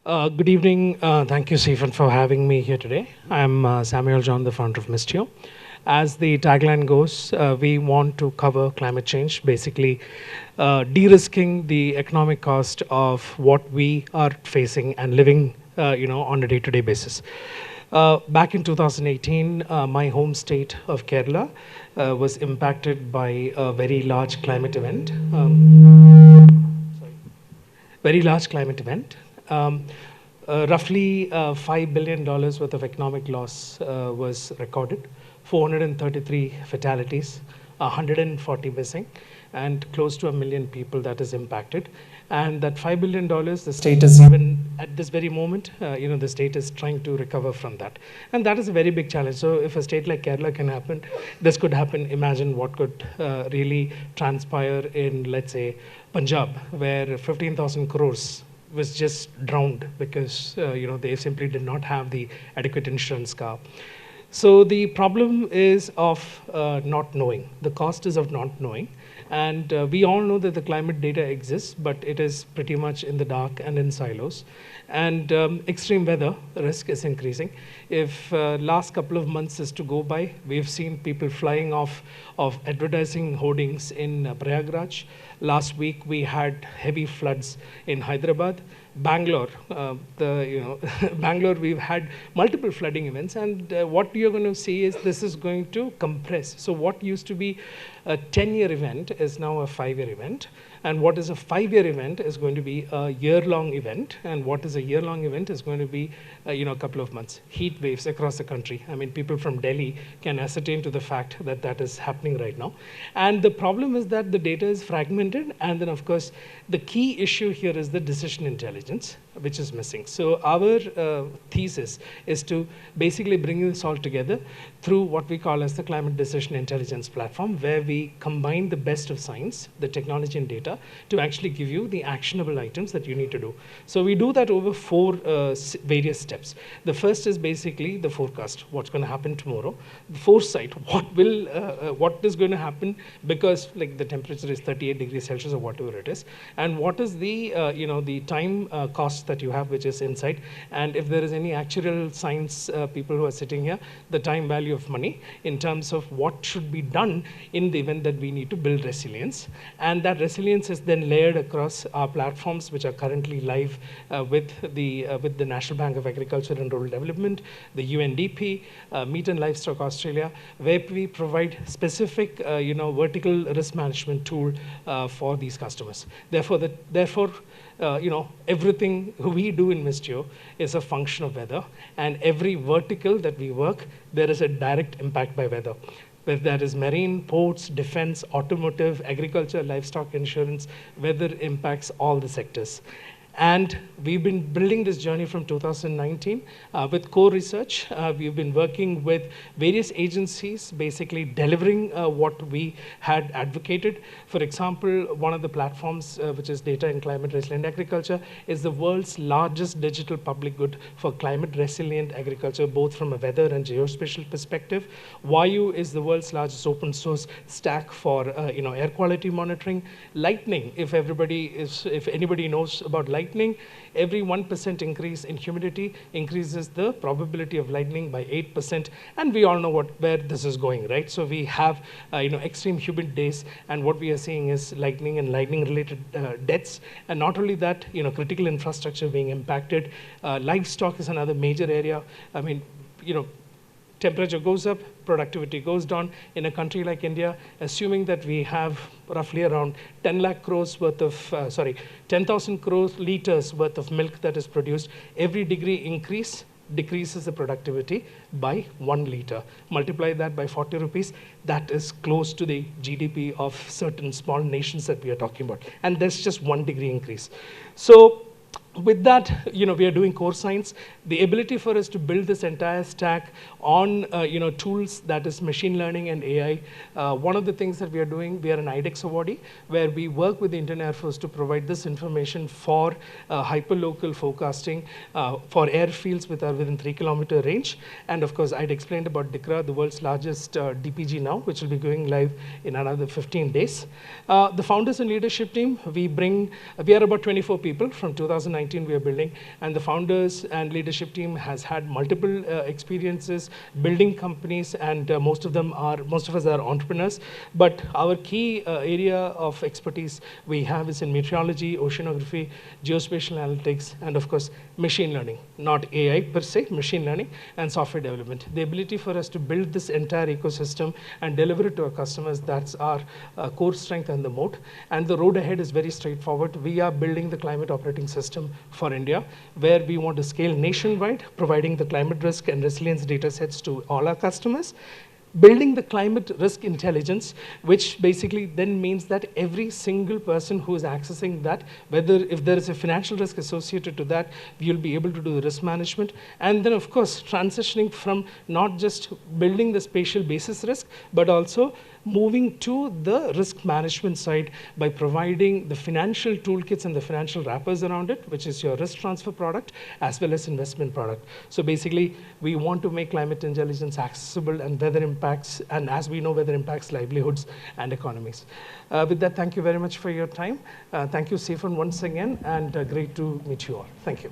Good evening. Thank you, Seafund, for having me here today. I'm Samuel John, the founder of Misteo. As the tagline goes, we want to cover climate change, basically de-risking the economic cost of what we are facing and living, on a day-to-day basis. Back in 2018, my home state of Kerala was impacted by a very large climate event. Very large climate event. Roughly $5 billion worth of economic loss was recorded, 433 fatalities, 140 missing, and close to 1 million people that is impacted. And that $5 billion, the state is even at this very moment, the state is trying to recover from that. And that is a very big challenge. So if a state like Kerala can happen, this could happen. Imagine what could really transpire in, let's say, Punjab, where 15,000 crores was just drowned because they simply did not have the adequate insurance cover. So the problem is of not knowing. The cost is of not knowing. And we all know that the climate data exists, but it is pretty much in the dark and in silos. And extreme weather risk is increasing. If last couple of months is to go by, we've seen people flying off of advertising hoardings in Prayagraj. Last week we had heavy floods in Hyderabad. Bangalore, Bangalore, we've had multiple flooding events, and what you're going to see is this is going to compress. So what used to be a 10-year event is now a 5-year event, and what is a 5-year event is going to be a year-long event, and what is a year-long event is going to be a couple of months. Heat waves across the country. I mean, people from Delhi can ascertain to the fact that that is happening right now. And the problem is that the data is fragmented, and then of course, the key issue here is the decision intelligence, which is missing. So our thesis is to basically bring this all together through what we call as the Climate Decision Intelligence Platform, where we combine the best of science, the technology and data, to actually give you the actionable items that you need to do. So we do that over 4 various steps. The first is basically the forecast, what's going to happen tomorrow. The foresight, what is going to happen because like the temperature is 38 degrees Celsius or whatever it is, and what is the the time cost that you have, which is inside, and if there is any actuarial science people who are sitting here, the time value of money in terms of what should be done in the event that we need to build resilience. And that resilience is then layered across our platforms, which are currently live with the National Bank of Agriculture and Rural Development, the UNDP, Meat and Livestock Australia, where we provide specific vertical risk management tool for these customers. Therefore, everything we do in Misteo is a function of weather, and every vertical that we work, there is a direct impact by weather. Whether that is marine, ports, defense, automotive, agriculture, livestock, insurance, weather impacts all the sectors. And we've been building this journey from 2019 with core research. We've been working with various agencies, basically delivering what we had advocated. For example, one of the platforms, which is Data and Climate Resilient Agriculture, is the world's largest digital public good for climate resilient agriculture, both from a weather and geospatial perspective. Vayu is the world's largest open source stack for air quality monitoring. Lightning, if anybody knows about lightning, every 1% increase in humidity increases the probability of lightning by 8%, and we all know where this is going, right? So we have extreme humid days, and what we are seeing is lightning and lightning-related deaths, and not only that, critical infrastructure being impacted. Livestock is another major area. I mean, temperature goes up, productivity goes down. In a country like India, assuming that we have roughly around 10,000 crores liters worth of milk that is produced, every degree increase decreases the productivity by 1 liter. Multiply that by 40 rupees, that is close to the GDP of certain small nations that we are talking about. And that's just 1 degree increase. So with that, we are doing core science. The ability for us to build this entire stack on, tools that is machine learning and AI. One of the things that we are doing, we are an IDEX awardee, where we work with the Indian Air Force to provide this information for hyperlocal forecasting for airfields within 3-kilometer range. And of course, I'd explained about DICRA, the world's largest DPG now, which will be going live in another 15 days. The founders and leadership team, we are about 24 people from 2019 2019 we are building, and the founders and leadership team has had multiple experiences building companies, and most of us are entrepreneurs. But our key area of expertise we have is in meteorology, oceanography, geospatial analytics, and of course machine learning, not AI per se, machine learning and software development. The ability for us to build this entire ecosystem and deliver it to our customers, that's our core strength and the moat. And the road ahead is very straightforward. We are building the climate operating system for India, where we want to scale nationwide, providing the climate risk and resilience data sets to all our customers, building the climate risk intelligence, which basically then means that every single person who is accessing that, whether if there is a financial risk associated to that, you'll be able to do the risk management. And then of course, transitioning from not just building the spatial basis risk, but also moving to the risk management side by providing the financial toolkits and the financial wrappers around it, which is your risk transfer product as well as investment product. So basically, we want to make climate intelligence accessible, and weather impacts, and as we know, weather impacts livelihoods and economies. With that, thank you very much for your time. Thank you, Seafund, once again, and great to meet you all. Thank you.